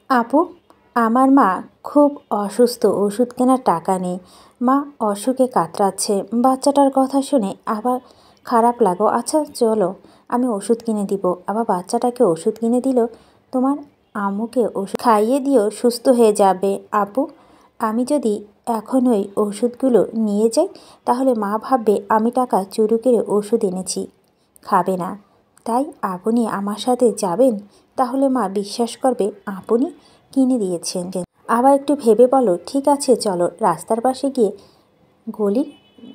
আপু, আমার মা খুব অসুস্থ, ওষুধ কেনার টাকা নেই। মা অসুখে কাতরাচ্ছে। বাচ্চাটার কথা শুনে আবার খারাপ লাগো। আচ্ছা চলো, আমি ওষুধ কিনে দিব। আবার বাচ্চাটাকে ওষুধ কিনে দিল। তোমার আম্মুকে ওষুধ খাইয়ে দিও, সুস্থ হয়ে যাবে। আপু, আমি যদি এখন ওই ওষুধগুলো নিয়ে যাই তাহলে মা ভাববে আমি টাকা চুরি করে ওষুধ এনেছি, খাবে না। তাই আপনি আমার সাথে যাবেন, তাহলে মা বিশ্বাস করবে আপনি কিনে দিয়েছেন। আবার একটু ভেবে বলো, ঠিক আছে চলো। রাস্তার পাশে গিয়ে গলির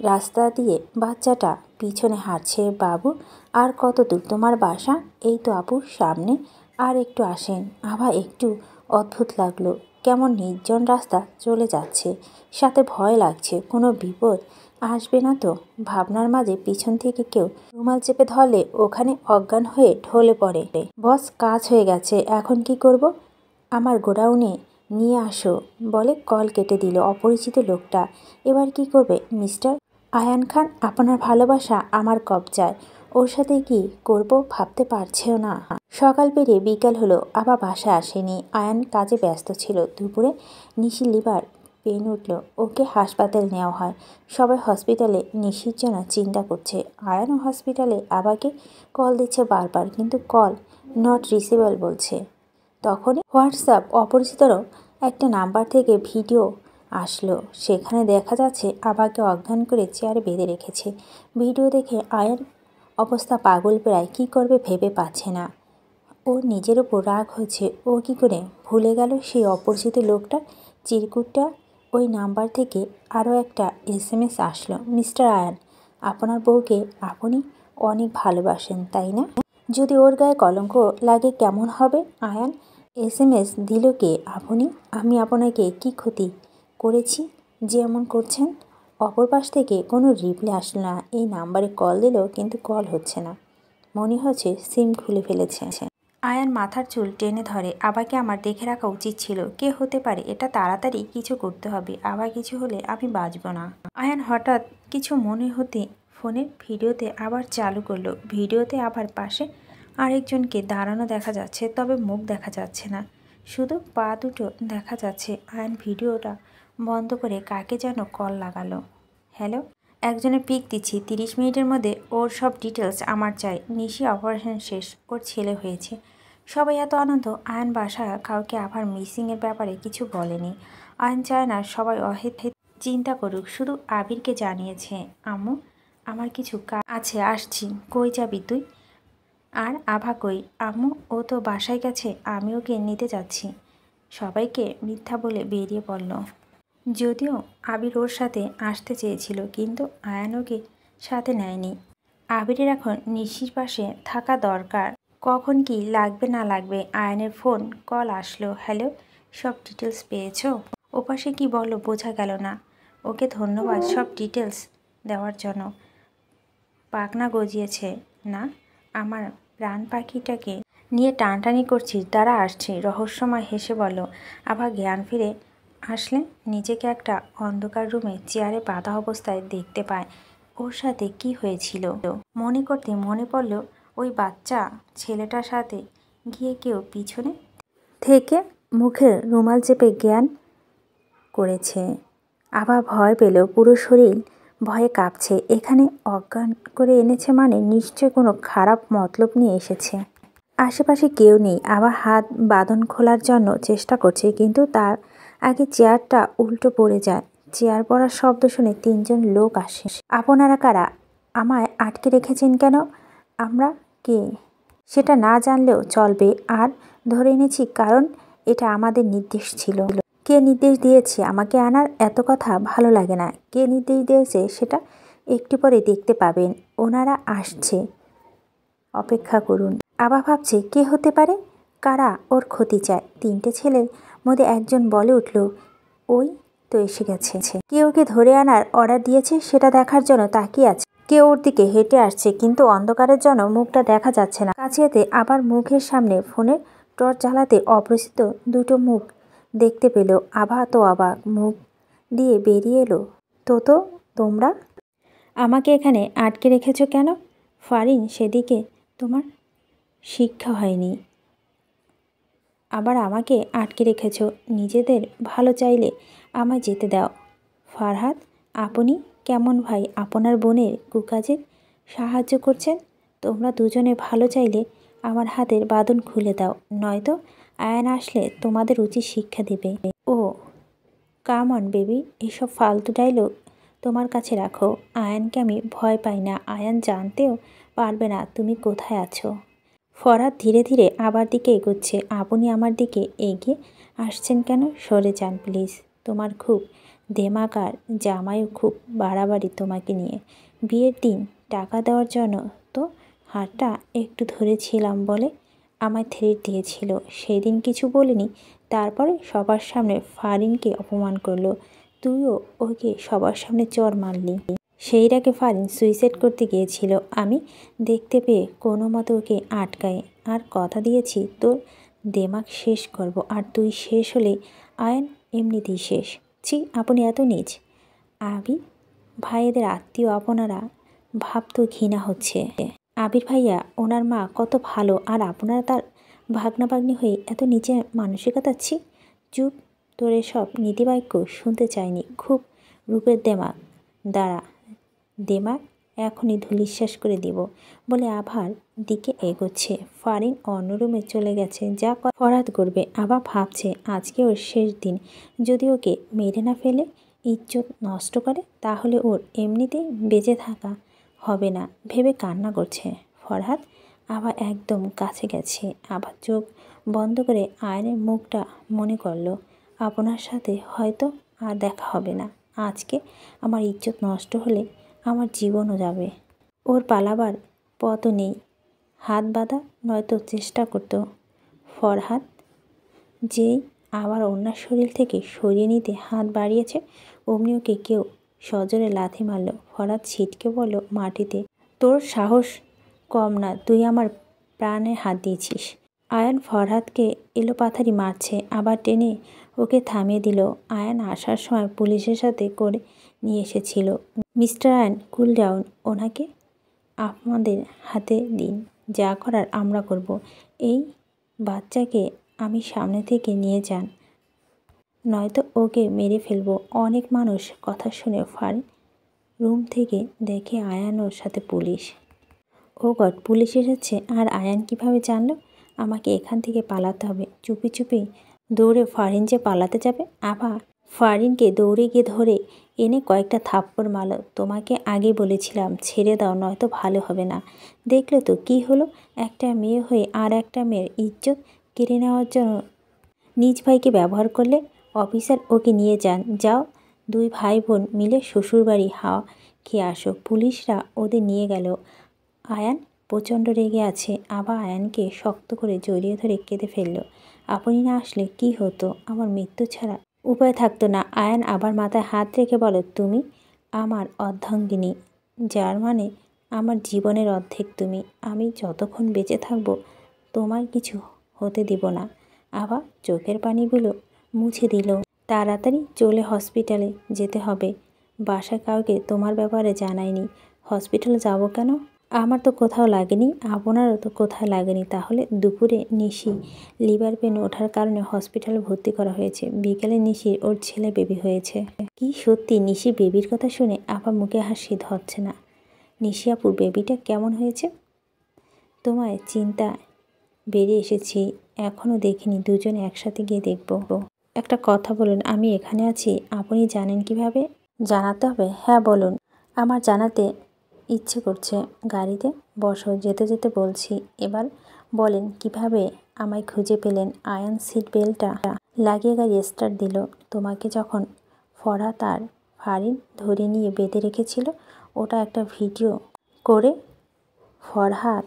রাস্তা দিয়ে বাচ্চাটা পিছনে হাঁটছে। বাবু, আর কত দূর তোমার বাসা? এই তো আপু, সামনে। আর একটু আসেন। আবার একটু অদ্ভুত লাগলো, কেমন নির্জন রাস্তা চলে যাচ্ছে, সাথে ভয় লাগছে কোনো বিপদ আসবে না তো। ভাবনার মাঝে পিছন থেকে কেউ রুমাল চেপে ধরলে ওখানে অজ্ঞান হয়ে ঢলে পড়ে। বস, কাজ হয়ে গেছে, এখন কি করব? আমার গোডাউনে নিয়ে আসো বলে কল কেটে দিল অপরিচিত লোকটা। এবার কি করবে? মিস্টার আয়ান খান, আপনার ভালোবাসা আমার কবজায়। ওর সাথে কি করব ভাবতে পারছেও না। সকাল পেরিয়ে বিকাল হলো, আবার বাসায় আসেনি। আয়ান কাজে ব্যস্ত ছিল। দুপুরে নিশি লিভার পেন উঠল, ওকে হাসপাতাল নেওয়া হয়। সবাই হসপিটালে নিশির জন্য চিন্তা করছে। আয়ানও হসপিটালে আবাকে কল দিচ্ছে বারবার, কিন্তু কল নট রিসেবল বলছে। তখনই হোয়াটসঅ্যাপ অপরিচিতরও একটা নাম্বার থেকে ভিডিও আসলো। সেখানে দেখা যাচ্ছে আবাকে অজ্ঞান করে চেয়ারে বেঁধে রেখেছে। ভিডিও দেখে আয়ান অবস্থা পাগল, প্রায় কী করবে ভেবে পাচ্ছে না। ও নিজের ওপর রাগ হয়েছে। ও কি করে ভুলে গেল সেই অপরিচিত লোকটার চিরকুটটা? ওই নাম্বার থেকে আরও একটা SMS আসলো। মিস্টার আয়ান, আপনার বউকে আপনি অনেক ভালোবাসেন, তাই না? যদি ওর গায়ে কলঙ্ক লাগে কেমন হবে? আয়ান, SMS দিল কে? আপনি? আমি আপনাকে কি ক্ষতি করেছি যে এমন করছেন? অপর পাশ থেকে কোনো রিপ্লাই আসলো না। এই নাম্বারে কল দিল, কিন্তু কল হচ্ছে না। মনে হচ্ছে সিম খুলে ফেলেছে। আয়ান মাথার চুল টেনে ধরে। আবাকে আমার দেখে রাখা উচিত ছিল। কে হতে পারে এটা? তাড়াতাড়ি কিছু করতে হবে, আবার কিছু হলে আমি বাঁচব না। আয়ান হঠাৎ কিছু মনে হতে ফোনের ভিডিওতে আবার চালু করলো। ভিডিওতে আবার পাশে আরেকজনকে দাঁড়ানো দেখা যাচ্ছে, তবে মুখ দেখা যাচ্ছে না, শুধু পা দুটো দেখা যাচ্ছে। আয়ান ভিডিওটা বন্ধ করে কাকে যেন কল লাগালো। হ্যালো, একজনের পিক দিচ্ছি, 30 মিনিটের মধ্যে ওর সব ডিটেলস আমার চাই। নিশি অপারেশন শেষ, ওর ছেলে হয়েছে। সবাই এত আনন্দ। আয়ান বাসা কাউকে আবার মিসিংয়ের ব্যাপারে কিছু বলেনি। আয়ান চায় না সবাই অহেতুক চিন্তা করুক, শুধু আবিরকে জানিয়েছে, আম্মু আমার কিছু কাজ আছে, আসছি। কই যাবি তুই? আর আভা কই? আম্মু, ও তো বাসায় গেছে, আমি ওকে নিতে যাচ্ছি। সবাইকে মিথ্যা বলে বেরিয়ে পড়ল। যদিও আবির ওর সাথে আসতে চেয়েছিল, কিন্তু আয়ান ওকে সাথে নেয়নি। আবিরের এখন নিশির পাশে থাকা দরকার। কখন কি লাগবে না লাগবে। আয়ানের ফোন কল আসলো। হ্যালো, সব ডিটেলস পেয়েছো? ওপাশে কি বলো বোঝা গেল না। ওকে ধন্যবাদ সব ডিটেলস দেওয়ার জন্য। পাখনা গজিয়েছে না আমার প্রাণ পাখিটাকে নিয়ে টানটানি করছিস? দ্বারা আসছি। রহস্যময় হেসে বলল। আবার জ্ঞান ফিরে আসলে নিজেকে একটা অন্ধকার রুমে চেয়ারে বাঁধা অবস্থায় দেখতে পায়। ওর সাথে কি হয়েছিল মনে করতে মনে পড়ল ওই বাচ্চা ছেলেটার সাথে গিয়ে কেউ পিছনে থেকে মুখে রুমাল চেপে জ্ঞান করেছে। আবার ভয় পেল, পুরো শরীর ভয়ে কাঁপছে। এখানে অজ্ঞান করে এনেছে মানে নিশ্চয় কোনো খারাপ মতলব নিয়ে এসেছে। আশেপাশে কেউ নেই। আবার হাত বাঁধন খোলার জন্য চেষ্টা করছে, কিন্তু তার আগে চেয়ারটা উল্টো পড়ে যায়। চেয়ার পড়ার শব্দ শুনে 3 জন লোক আসে। আপনারা কারা? আমায় আটকে রেখেছেন কেন? আমরা কে সেটা না জানলেও চলবে। আর ধরে এনেছি কারণ এটা আমাদের নির্দেশ ছিল। কে নির্দেশ দিয়েছে আমাকে আনার? এত কথা ভালো লাগে না। কে নির্দেশ দিয়েছে সেটা একটু পরে দেখতে পাবেন। ওনারা আসছে, অপেক্ষা করুন। আবার ভাবছে কে হতে পারে, কারা ওর ক্ষতি চায়। 3টে ছেলের মধ্যে একজন বলে উঠল, ওই তো এসে গেছে। কে ওকে ধরে আনার অর্ডার দিয়েছে সেটা দেখার জন্য তাকিয়ে আছে। কেউ ওর দিকে হেঁটে আসছে, কিন্তু অন্ধকারের জন্য মুখটা দেখা যাচ্ছে না। কাছে যেতে আবার মুখের সামনে ফোনের টর্চ জ্বালাতে অপরিচিত দুটো মুখ দেখতে পেল। আভা তো অবাক, মুখ দিয়ে বেরিয়ে এলো, তো তোমরা আমাকে এখানে আটকে রেখেছো কেন? ফারিন, সেদিকে তোমার শিক্ষা হয়নি। আবার আমাকে আটকে রেখেছো। নিজেদের ভালো চাইলে আমায় যেতে দাও। ফারহাদ, আপনি কেমন ভাই আপনার বোনের কুকাজে সাহায্য করছেন? তোমরা দুজনে ভালো চাইলে আমার হাতের বাঁধন খুলে দাও, নয়তো আয়ান আসলে তোমাদের উচিত শিক্ষা দেবে। ও কাম অন বেবি, এসব ফালতু ডায়লগ তোমার কাছে রাখো। আয়ানকে আমি ভয় পাই না। আয়ান জানতেও পারবে না তুমি কোথায় আছো। ফরহাদ ধীরে ধীরে আবার দিকে এগোচ্ছে। আপনি আমার দিকে এগিয়ে আসছেন কেন? সরে যান প্লিজ। তোমার খুব দেমাক আর জামাইও খুব বাড়াবাড়ি তোমাকে নিয়ে। বিয়ের দিন টাকা দেওয়ার জন্য তো হাতটা একটু ধরেছিলাম বলে আমায় থ্রেট দিয়েছিল। সেই দিন কিছু বলিনি, তারপরে সবার সামনে ফারিনকে অপমান করলো। তুইও ওকে সবার সামনে চড় মারলি। সেই রাগে ফারিন সুইসাইড করতে গিয়েছিল। আমি দেখতে পেয়ে কোনো মতে ওকে আটকাই, আর কথা দিয়েছি তোর দেমাগ শেষ করব, আর তুই শেষ হলে আয়ন এমনিতেই শেষ। ছি, আপনি এত নীচ। আবির ভাইয়েদের আত্মীয় আপনারা, ভাবতেও ঘৃণা হচ্ছে। আবির ভাইয়া, ওনার মা কত ভালো, আর আপনারা তার ভাগ্না ভাগ্নি হয়ে এত নিচে মানসিকতা। ছি, চুপ, তোর এসব নীতিবাক্য শুনতে চাইনি। খুব রূপের দেমাগ। দাঁড়া, দেমাগ এখনই ধূলিশ্বাস করে দিব বলে আভার দিকে এগোচ্ছে। ফারিন অন্য রুমে চলে গেছে। যা ফরহাদ করবে। আবার ভাবছে আজকে ওর শেষ দিন। যদি ওকে মেরে না ফেলে, ইজ্জত নষ্ট করে, তাহলে ওর এমনিতেই বেঁচে থাকা হবে না ভেবে কান্না করছে। ফরহাদ আবার একদম কাছে গেছে। আবার চোখ বন্ধ করে আয়নের মুখটা মনে করলো। আপনার সাথে হয়তো আর দেখা হবে না। আজকে আমার ইজ্জত নষ্ট হলে আমার জীবনও যাবে। ওর পালাবার পথও নেই। হাত বাঁধা নয়তো চেষ্টা করতো। ফরহাদ যেই আবার অন্যার শরীর থেকে সরিয়ে নিতে হাত বাড়িয়েছে, অমনি ওকে কেউ সজোরে লাথি মারল। ফরহাদ ছিটকে পড়ল মাটিতে। তোর সাহস কম না, তুই আমার প্রাণে হাত দিয়েছিস। আয়ান ফরহাদকে এলোপাথারি মারছে, আবার টেনে ওকে থামিয়ে দিল। আয়ান আসার সময় পুলিশের সাথে করে নিয়ে এসেছিল। মিস্টার আয়ান, কুল ডাউন, ওনাকে আমাদের হাতে দিন। যা করার আমরা করব। এই বাচ্চাকে আমি সামনে থেকে নিয়ে যান, নয়তো ওকে মেরে ফেলবো। অনেক মানুষ কথা শুনে ফারিন রুম থেকে দেখে আয়ান ওর সাথে পুলিশ। ও গড, পুলিশ এসেছে। আর আয়ান কিভাবে জানলো আমাকে এখান থেকে পালাতে হবে? চুপি চুপি দৌড়ে ফারিন যে পালাতে যাবে। আবার ফারিনকে দৌড়ে গিয়ে ধরে এনে কয়েকটা থাপ্পড় মারল। তোমাকে আগে বলেছিলাম ছেড়ে দাও, নয়তো ভালো হবে না। দেখলে তো কি হলো। একটা মেয়ে হয়ে আর একটা মেয়ের ইজ্জত কেড়ে নেওয়ার জন্য নিজ ভাইকে ব্যবহার করলে। অফিসার, ওকে নিয়ে যান। যাও, দুই ভাই বোন মিলে শ্বশুরবাড়ি হাওয়া খেয়ে আসো। পুলিশরা ওদের নিয়ে গেল। আয়ান প্রচণ্ড রেগে আছে। আবার আয়ানকে শক্ত করে জড়িয়ে ধরে কেঁদে ফেলল। আপনি না আসলে কি হতো? আমার মৃত্যু ছাড়া উপায় থাকতো না। আয়ান আবার মাথায় হাত রেখে বলো, তুমি আমার অর্ধাঙ্গিনী, যার মানে আমার জীবনের অর্ধেক তুমি। আমি যতক্ষণ বেঁচে থাকবো তোমার কিছু হতে দিব না। আবার চোখের পানিগুলো মুছে দিল। তাড়াতাড়ি চলে হসপিটালে যেতে হবে। বাসায় কাউকে তোমার ব্যাপারে জানাইনি। হসপিটালে যাব কেন? আমার তো কোথাও লাগেনি, আপনারও তো কোথাও লাগেনি। তাহলে দুপুরে নিশি লিভার পেন ওঠার কারণে হসপিটালে ভর্তি করা হয়েছে। বিকেলে নিশির ওর ছেলে বেবি হয়েছে। কি সত্যি? নিশি বেবির কথা শুনে আপা মুখে হাসি ধরছে না। নিশি আপুর বেবিটা কেমন হয়েছে? তোমায় চিন্তা বেরিয়ে এসেছি, এখনও দেখিনি। দুজনে একসাথে গিয়ে দেখব। একটা কথা বলুন, আমি এখানে আছি আপনি জানেন কিভাবে? জানাতে হবে? হ্যাঁ বলুন। আমার জানাতে ইচ্ছে করছে। গাড়িতে বসো, যেতে যেতে বলছি। এবার বলেন কিভাবে আমায় খুঁজে পেলেন? আয়ান সিট বেল্টটা লাগিয়ে গাড়ি স্টার্ট দিল। তোমাকে যখন ফরহাদ আর ফারিন ধরে নিয়ে বেঁধে রেখেছিল, ওটা একটা ভিডিও করে ফরহাদ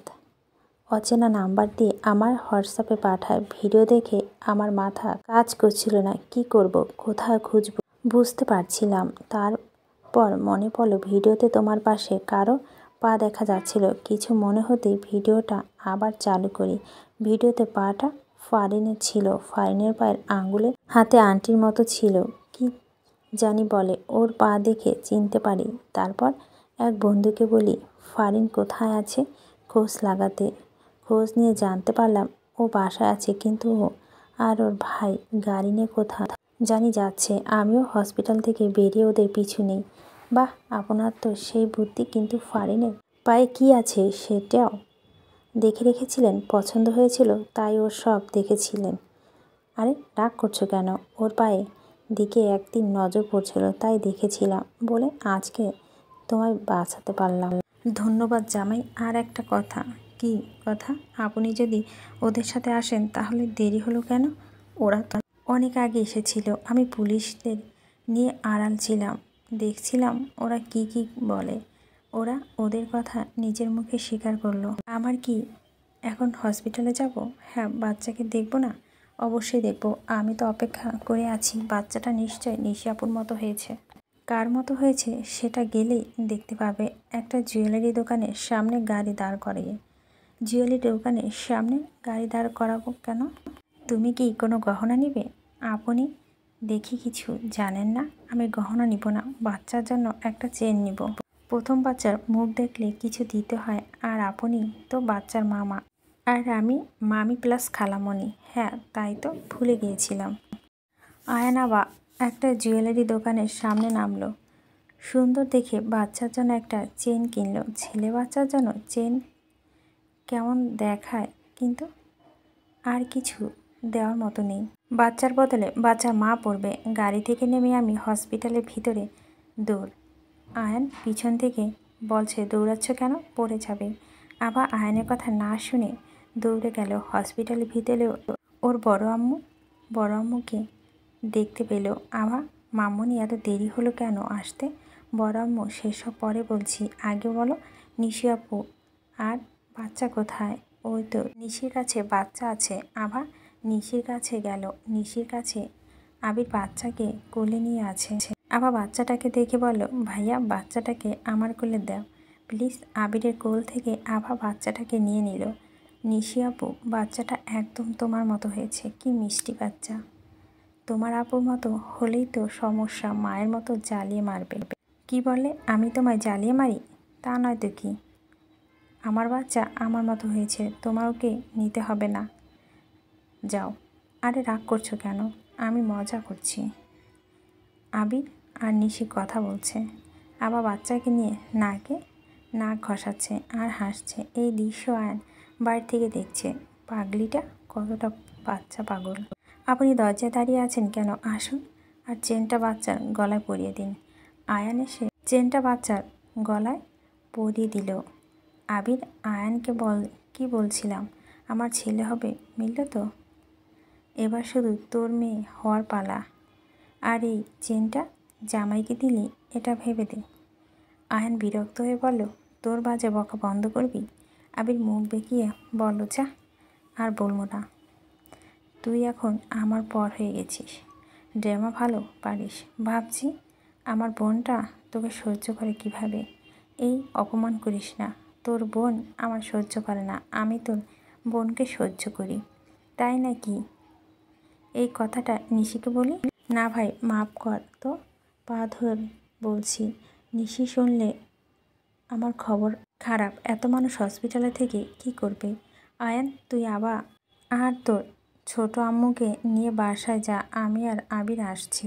অচেনা নাম্বার দিয়ে আমার হোয়াটসঅ্যাপে পাঠায়। ভিডিও দেখে আমার মাথা কাজ করছিল না। কি করব, কোথায় খুঁজব বুঝতে পারছিলাম। তারপর মনে পড়লো ভিডিওতে তোমার পাশে কারো পা দেখা যাচ্ছিল। কিছু মনে হতেই ভিডিওটা আবার চালু করি। ভিডিওতে পাটা ফারিনের ছিল। ফারিনের পায়ের আঙুলে হাতে আংটির মতো ছিল। কি জানি বলে, ওর পা দেখে চিনতে পারি। তারপর এক বন্ধুকে বলি ফারিন কোথায় আছে খোঁজ লাগাতে। খোঁজ নিয়ে জানতে পারলাম ও বাসায় আছে, কিন্তু ও আর ওর ভাই গাড়ি নিয়ে কোথাও জানি যাচ্ছে। আমিও হসপিটাল থেকে বেরিয়ে ওদের পিছু নেই। বাহ, আপনার তো সেই বুদ্ধি, কিন্তু ফারিনের পায়ে কি আছে সেটাও দেখে রেখেছিলেন। পছন্দ হয়েছিল তাই ওর সব দেখেছিলেন। আরে রাগ করছো কেন? ওর পায়ে দিকে একদিন নজর পড়ছিল তাই দেখেছিলাম বলে আজকে তোমায় বাঁচাতে পারলাম। ধন্যবাদ জামাই। আর একটা কথা। কি কথা? আপনি যদি ওদের সাথে আসেন তাহলে দেরি হলো কেন? ওরা তো অনেক আগে এসেছিল। আমি পুলিশদের নিয়ে আড়াল ছিলাম, দেখছিলাম ওরা কি কি বলে। ওরা ওদের কথা নিজের মুখে স্বীকার করলো। আমার কি এখন হসপিটালে যাব? হ্যাঁ, বাচ্চাকে দেখবো না? অবশ্যই দেখবো। আমি তো অপেক্ষা করে আছি। বাচ্চাটা নিশ্চয় নিশি আপুর মতো হয়েছে। কার মতো হয়েছে সেটা গেলেই দেখতে পাবে। একটা জুয়েলারি দোকানের সামনে গাড়ি দাঁড় করিয়ে। জুয়েলারি দোকানের সামনে গাড়ি দাঁড় করাবো কেন? তুমি কি কোনো গহনা নিবে? আপনি দেখি কিছু জানেন না। আমি গহনা নিব না, বাচ্চার জন্য একটা চেন নিব। প্রথম বাচ্চার মুখ দেখলে কিছু দিতে হয়। আর আপনি তো বাচ্চার মামা, আর আমি মামি প্লাস খালামণি। হ্যাঁ, তাই তো ভুলে গিয়েছিলাম। আয়ান আবার একটা জুয়েলারি দোকানের সামনে নামলো। সুন্দর দেখে বাচ্চার জন্য একটা চেন কিনলো। ছেলে বাচ্চার জন্য চেন কেমন দেখায়, কিন্তু আর কিছু দেওয়ার মতো নেই। বাচ্চার বদলে বাচ্চার মা পড়বে। গাড়ি থেকে নেমে আমি হসপিটালের ভিতরে দৌড়। আয়ান পিছন থেকে বলছে, দৌড়াচ্ছ কেন? পড়ে যাবে। আবার আয়ানের কথা না শুনে দৌড়ে গেল হসপিটালের ভিতরে। ওর বড় আম্মুকে দেখতে পেল। আভা, মামুনি এত দেরি হলো কেন আসতে? বড় আম্মু, সেসব পরে বলছি, আগে বলো নিশি আপু আর বাচ্চা কোথায়? ওই তো নিশির কাছে বাচ্চা আছে। আভা নিশির কাছে গেল। নিশির কাছে আবির বাচ্চাকে কোলে নিয়ে আছে। আভা বাচ্চাটাকে দেখে বলল, ভাইয়া বাচ্চাটাকে আমার কোলে দাও প্লিজ। আবিরের কোল থেকে আভা বাচ্চাটাকে নিয়ে নিল। নিশি আপু, বাচ্চাটা একদম তোমার মতো হয়েছে। কি মিষ্টি বাচ্চা। তোমার আপুর মতো হলেই তো সমস্যা, মায়ের মতো জ্বালিয়ে মারবে। কি বলে? আমি তোমায় জ্বালিয়ে মারি? তা নয় তো কি। আমার বাচ্চা আমার মতো হয়েছে, তোমার ওকে নিতে হবে না, যাও। আরে রাগ করছো কেন? আমি মজা করছি। আবির আর নিশি কথা বলছে। আবার বাচ্চাকে নিয়ে নাক ঘষাচ্ছে আর হাসছে। এই দৃশ্য আয়ান বাইরে থেকে দেখছে। পাগলিটা কতটা বাচ্চা পাগল। আপনি দরজায় দাঁড়িয়ে আছেন কেন? আসুন আর চেনটা বাচ্চার গলায় পরিয়ে দিন। আয়ান এসে চেনটা বাচ্চার গলায় পরিয়ে দিল। আবির আয়ানকে কি বলছিলাম, আমার ছেলে হবে, মিলল তো? এবার শুধু তোর মেয়ে হওয়ার পালা। আর এই চেনটা জামাইকে দিলি, এটা ভেবে দে। আয়ান বিরক্ত হয়ে বলল, তোর বাজে বকা বন্ধ করবি? আবির মুখ বেঁকিয়ে বলল, যা, আর বলবো না। তুই এখন আমার পর হয়ে গেছিস। ড্রামা ভালো পারিস। ভাবছি আমার বোনটা তোকে সহ্য করে কিভাবে। এই অপমান করিস না। তোর বোন আমার সহ্য করে না, আমি তোর বোনকে সহ্য করি, তাই নাকি? এই কথাটা নিশিকে বলি? না ভাই, মাফ কর তো, পা ধর বলছি। নিশি শুনলে আমার খবর খারাপ। এত মানুষ হসপিটালে থেকে কি করবে? আয়ান, তুই আবার আর তোর ছোট আম্মুকে নিয়ে বাসায় যা। আমি আর আবির আসছি।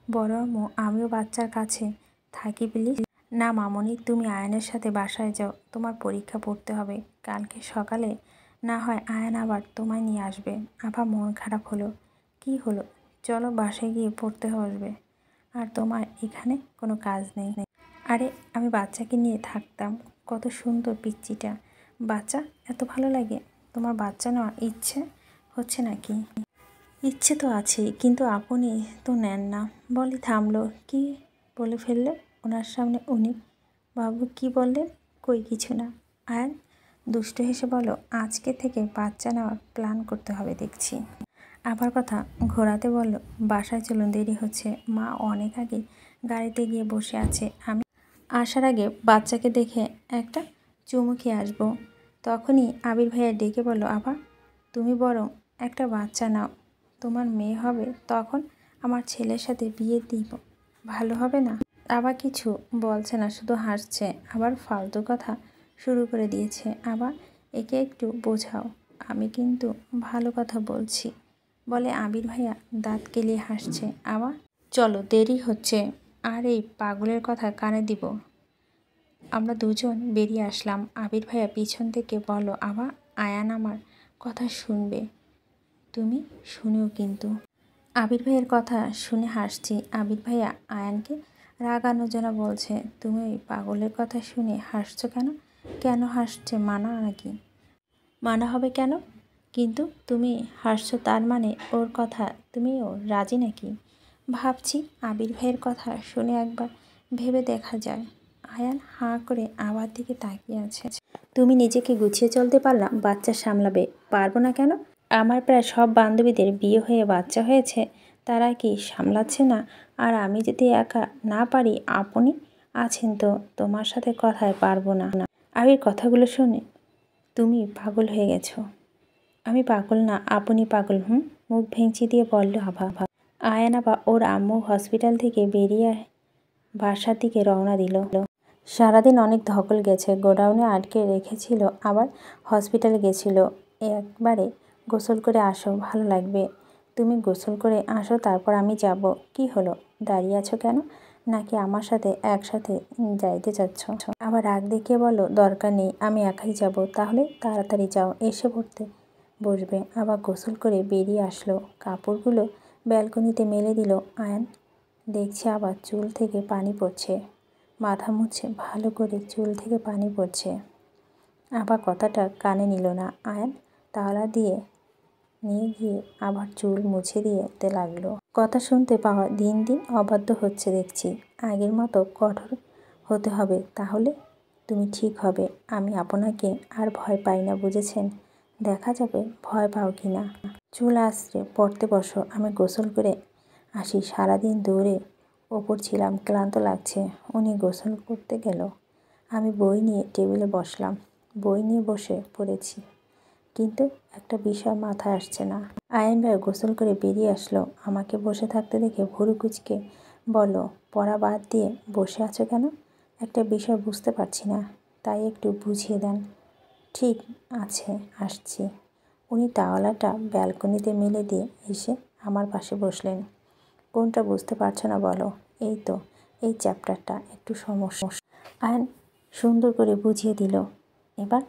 বড় আম্মু, আমিও বাচ্চার কাছে থাকি প্লিজ। না মামনি, তুমি আয়ানের সাথে বাসায় যাও, তোমার পরীক্ষা পড়তে হবে। কালকে সকালে না হয় আয়ান আবার তোমায় নিয়ে আসবে। আবার মন খারাপ হলো। কি হলো? চলো বাসায় গিয়ে পড়তে হবে। আর তোমার এখানে কোনো কাজ নেই। আরে আমি বাচ্চাকে নিয়ে থাকতাম। কত সুন্দর পিচ্চিটা। বাচ্চা এত ভালো লাগে? তোমার বাচ্চা নেওয়ার ইচ্ছে হচ্ছে নাকি? ইচ্ছে তো আছেই, কিন্তু আপনি তো নেন না। বলি থামলো। কি বলে ফেললে ওনার সামনে উনি? বাবু কি বললেন? কই কিছু না। আয়ান দুষ্ট হেসে বলো, আজকে থেকে বাচ্চা নেওয়ার প্ল্যান করতে হবে দেখছি। আবার কথা ঘোরাতে বলল, বাসায় চলুন, দেরি হচ্ছে। মা অনেক আগে গাড়িতে গিয়ে বসে আছে। আমি আসার আগে বাচ্চাকে দেখে একটা চুমু খেয়ে আসবো। তখনই আবির ভাইয়া ডেকে বলল, আভা তুমি বরং একটা বাচ্চা নাও, তোমার মেয়ে হবে, তখন আমার ছেলের সাথে বিয়ে দিব, ভালো হবে না? আবার কিছু বলছে না, শুধু হাসছে। আবার ফালতু কথা শুরু করে দিয়েছে। আবার একে একটু বোঝাও, আমি কিন্তু ভালো কথা বলছি। বলে আবির ভাইয়া দাঁত কেলিয়ে হাসছে। আবার চলো, দেরি হচ্ছে, আর এই পাগলের কথা কানে দিব। আমরা দুজন বেরিয়ে আসলাম। আবির ভাইয়া পিছন থেকে বলল, আবার আয়ান আমার কথা শুনবে, তুমি শুনেও কিন্তু। আবির ভাইয়ের কথা শুনে হাসছি। আবির ভাইয়া আয়ানকে রাগানোর জন্য বলছে, তুমি ওই পাগলের কথা শুনে হাসছো কেন? কেন হাসছে, মানা নাকি? মানা হবে কেন? কিন্তু তুমি হাসছো, তার মানে ওর কথা তুমিও রাজি নাকি? ভাবছি আবির ভাইয়ের কথা শুনে একবার ভেবে দেখা যায়। আয়ান হাঁ করে আবার দিকে তাকিয়ে আছে। তুমি নিজেকে গুছিয়ে চলতে পারলা, বাচ্চা সামলাবে পারবো না কেন? আমার প্রায় সব বান্ধবীদের বিয়ে হয়ে বাচ্চা হয়েছে, তারা কি সামলাচ্ছে না? আর আমি যদি একা না পারি, আপনি আছেন তো, তোমার সাথে কথায় পারবো না। আবির কথাগুলো শুনে, তুমি পাগল হয়ে গেছো। আমি পাগল না, আপনি পাগল। মুখ ভেঙচি দিয়ে বলল আভা। আয়ান আবার ওর আম্মু হসপিটাল থেকে বেরিয়ে বাসার দিকে রওনা দিল। সারাদিন অনেক ধকল গেছে, গোডাউনে আটকে রেখেছিল, আবার হসপিটালে গেছিল। একবারে গোসল করে আসো, ভালো লাগবে। তুমি গোসল করে আসো, তারপর আমি যাব। কি হলো, দাঁড়িয়ে আছো কেন? নাকি আমার সাথে একসাথে যাইতে চাচ্ছ? আবার রাগ দেখিয়ে বলো, দরকার নেই, আমি একাই যাব। তাহলে তাড়াতাড়ি যাও, এসে পড়তে বসবে। আবার গোসল করে বেরিয়ে আসলো, কাপড়গুলো ব্যালকনিতে মেলে দিল। আয়ান দেখছে আবার চুল থেকে পানি পড়ছে, মাথা মুছছে, ভালো করে চুল থেকে পানি পড়ছে। আবার কথাটা কানে নিল না। আয়ান তালা দিয়ে নিয়ে গিয়ে আবার চুল মুছে দিতে লাগলো। কথা শুনতে পাওয়া দিন দিন অবাধ্য হচ্ছে দেখছি। আগের মতো কঠোর হতে হবে, তাহলে তুমি ঠিক হবে। আমি আপনাকে আর ভয় পাই না, বুঝেছেন? দেখা যাবে ভয় পাও কি না। চুল আঁচড়ে পড়তে বসো, আমি গোসল করে আসি। সারাদিন দৌড়ে ওপর ছিলাম, ক্লান্ত লাগছে। উনি গোসল করতে গেল। আমি বই নিয়ে টেবিলে বসলাম। বই নিয়ে বসে পড়েছি, কিন্তু একটা বিষয় মাথায় আসছে না। আয়ান ভাই গোসল করে বেরিয়ে আসলো। আমাকে বসে থাকতে দেখে ভুরু কুঁচকে বলল, পড়া বাদ দিয়ে বসে আছো কেন? একটা বিষয় বুঝতে পারছি না, তাই একটু বুঝিয়ে দেন। ঠিক আছে, আসছি। উনি তাওয়ালাটা ব্যালকনিতে মেলে দিয়ে এসে আমার পাশে বসলেন। কোনটা বুঝতে পারছো না বলো? এই তো, এই চ্যাপ্টারটা একটু সমস্যা। আয়ান সুন্দর করে বুঝিয়ে দিল। এবার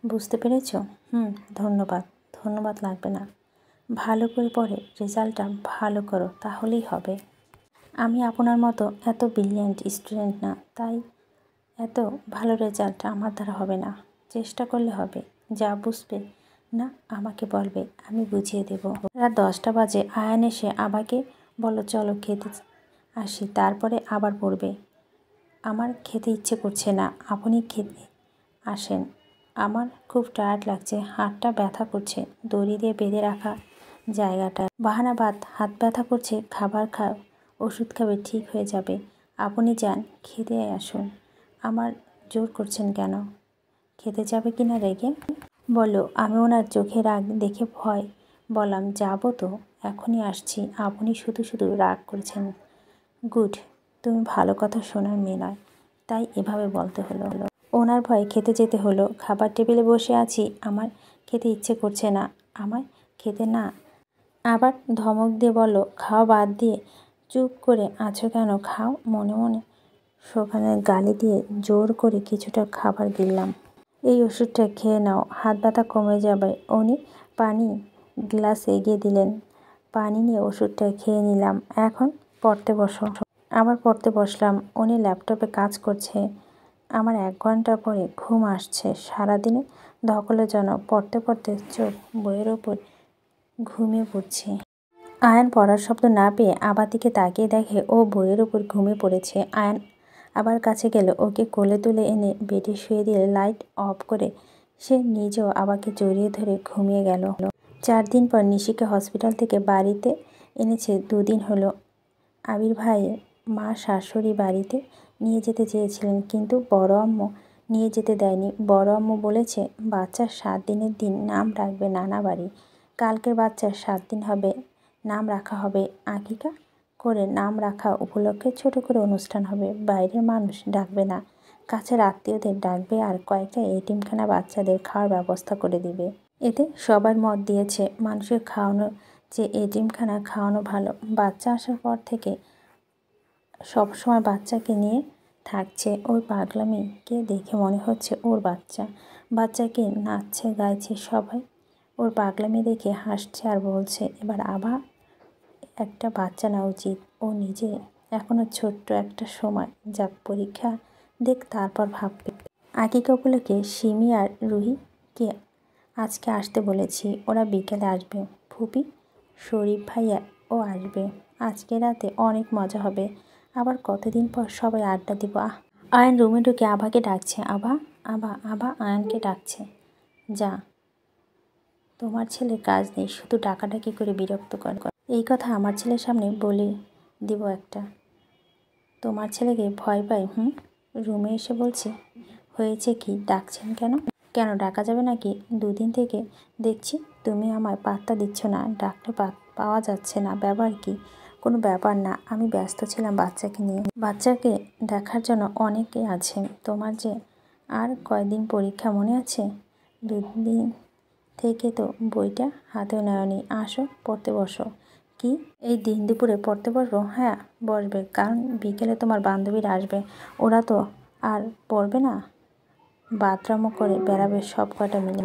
বুঝতে পেরেছ? ধন্যবাদ। ধন্যবাদ লাগবে না, ভালো করে পড়ে রেজাল্টটা ভালো করো, তাহলেই হবে। আমি আপনার মতো এত ব্রিলিয়ান্ট স্টুডেন্ট না, তাই এত ভালো রেজাল্ট আমার দ্বারা হবে না। চেষ্টা করলে হবে। যা বুঝবে না আমাকে বলবে, আমি বুঝিয়ে দেব। রাত 10টা বাজে। আয়ান এসে আবাকে বলো, চলো খেতে আসি, তারপরে আবার পড়বে। আমার খেতে ইচ্ছে করছে না, আপনি খেতে আসেন। আমার খুব টায়ার্ড লাগছে, হাতটা ব্যথা করছে, দড়ি দিয়ে বেঁধে রাখা জায়গাটা। বাহানাবাদ, হাত ব্যথা করছে, খাবার খাও, ওষুধ খাবে, ঠিক হয়ে যাবে। আপনি যান, খেতে আসুন। আমার জোর করছেন কেন? খেতে যাবে কিনা রেগে বলো। আমি ওনার চোখে রাগ দেখে ভয় বললাম, যাবো তো, এখনই আসছি। আপনি শুধু শুধু রাগ করছেন। গুড, তুমি ভালো কথা শোনার মেয়ে নয়, তাই এভাবে বলতে হলো। ওনার ভয়ে খেতে যেতে হলো। খাবার টেবিলে বসে আছি, আমার খেতে ইচ্ছে করছে না। আমায় খেতে না আবার ধমক দিয়ে বলল, খাওয়া বাদ দিয়ে চুপ করে আছো কেন? খাও। মনে মনে সেখানে গালি দিয়ে জোর করে কিছুটা খাবার গিললাম। এই ওষুধটা খেয়ে নাও, হাত ব্যথা কমে যাবে। উনি পানি গ্লাস এগিয়ে দিলেন। পানি নিয়ে ওষুধটা খেয়ে নিলাম। এখন পড়তে বসো। আবার পড়তে বসলাম। উনি ল্যাপটপে কাজ করছে। আমার 1 ঘন্টা পরে ঘুম আসছে। সারাদিনে ধকলের জন্য পড়তে পড়তে চোখ বইয়ের ওপর ঘুমিয়ে পড়ছি। আয়ান পড়ার শব্দ না পেয়ে আবার দিকে তাকিয়ে দেখে ও বইয়ের উপর ঘুমিয়ে পড়েছে। আয়ান আবার কাছে গেল, ওকে কোলে তুলে এনে বেডে শুয়ে দিয়ে লাইট অফ করে সে নিজেও আবাকে জড়িয়ে ধরে ঘুমিয়ে গেল। 4 দিন পর নিশিকে হসপিটাল থেকে বাড়িতে এনেছে। 2 দিন হলো। আবির ভাইয়ের মা শাশুড়ি বাড়িতে নিয়ে যেতে চেয়েছিলেন, কিন্তু বড় আম্মু নিয়ে যেতে দেয়নি। বড় আম্মু বলেছে, বাচ্চার 7 দিনের দিন নাম রাখবে নানা বাড়ি। কালকের বাচ্চার 7 দিন হবে, নাম রাখা হবে। আকিকা করে নাম রাখা উপলক্ষে ছোট করে অনুষ্ঠান হবে। বাইরের মানুষ ডাকবে না, কাছের আত্মীয়দের ডাকবে, আর কয়েকটা এতিমখানা বাচ্চাদের খাওয়ার ব্যবস্থা করে দিবে। এতে সবার মত দিয়েছে। মানুষকে খাওয়ানোর যে এতিমখানা খাওয়ানো ভালো। বাচ্চা আসার পর থেকে সবসময় বাচ্চাকে নিয়ে থাকছে। ওই পাগলামিকে দেখে মনে হচ্ছে ওর বাচ্চা। বাচ্চাকে নাচছে গাইছে, সবাই ওর পাগলামি দেখে হাসছে আর বলছে এবার আবার একটা বাচ্চা নেওয়া উচিত। ও নিজে এখনও ছোট্ট, একটা সময় যাক, পরীক্ষা দেখ, তারপর ভাববে। আকিকাগুলোকে সিমি আর রুহিকে আজকে আসতে বলেছি, ওরা বিকেলে আসবে। ফুপি শরীফ ভাইয়া ও আসবে। আজকে রাতে অনেক মজা হবে। আবার কতদিন পর সবাই আড্ডা দিব। আয়ান রুমে ঢুকে আভাকে ডাকছে। আভা, আভা, আভা আয়ানকে ডাকছে। যা, তোমার ছেলের কাজ নেই, শুধু ডাকাডাকি করে বিরক্ত করে। এই কথা আমার ছেলের সামনে বলে দিব একটা। তোমার ছেলেকে ভয় পাই। রুমে এসে বলছে, হয়েছে কি, ডাকছেন কেন? কেন ডাকা যাবে নাকি? দুদিন থেকে দেখছি তুমি আমায় পাত্তা দিচ্ছ না, ডাকলে পাওয়া যাচ্ছে না, ব্যাপার কি? কোনো ব্যাপার না, আমি ব্যস্ত ছিলাম বাচ্চাকে নিয়ে। বাচ্চাকে দেখার জন্য অনেকে আছে। তোমার যে আর কয়দিন পরীক্ষা মনে আছে? 2 দিন থেকে তো বইটা হাতেও নেওনি। আসো, পড়তে বসো। কি এই দিন দুপুরে পড়তে বসবো? হ্যাঁ বসবে, কারণ বিকেলে তোমার বান্ধবীরা আসবে। ওরা তো আর পড়বে না, বাতরামো করে বেড়াবে সব কটা মিলে।